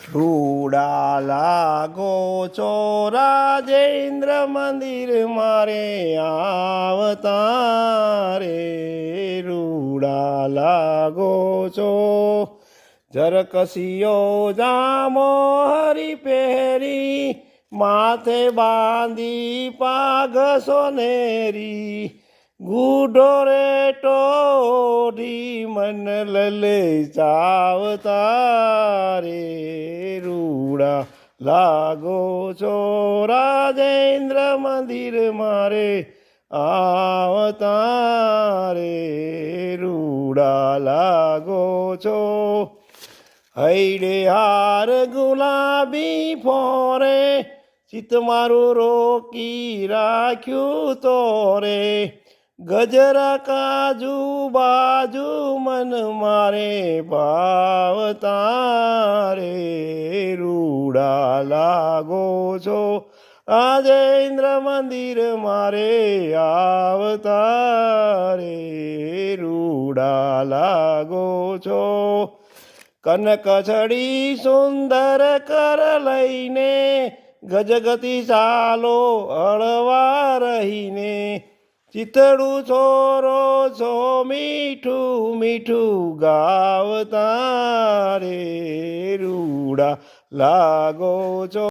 રૂડા લાગો છો રાજેન્દ્ર મંદિર મારે આવતા રે રૂડા લાગો છો જરકસીયો જામો હરી પહેરી માથે બાંધી પાઘ સોનેરી ગુઢો રે ટોઢી મન લલે ચાવતા રે રૂડા લાગો છો રાજેન્દ્ર મંદિર મારે આવતા રે રૂડા લાગો છો હૈડે હાર ગુલાબી ફોરે ચિત મારું રોકી રાખ્યું તો રે ગજરા કાજુ બાજુ મન મારે ભાવતા રે રૂડા લાગો છો રાજેન્દ્ર મંદિર મારે આવતા રે રૂડા લાગો છો કનક છડી સુંદર કર લઈને ગજગતિ ચાલો હળવા રહીને ચિતડું છોરો છો મીઠું મીઠું ગાવતા રે રૂડા લાગો છો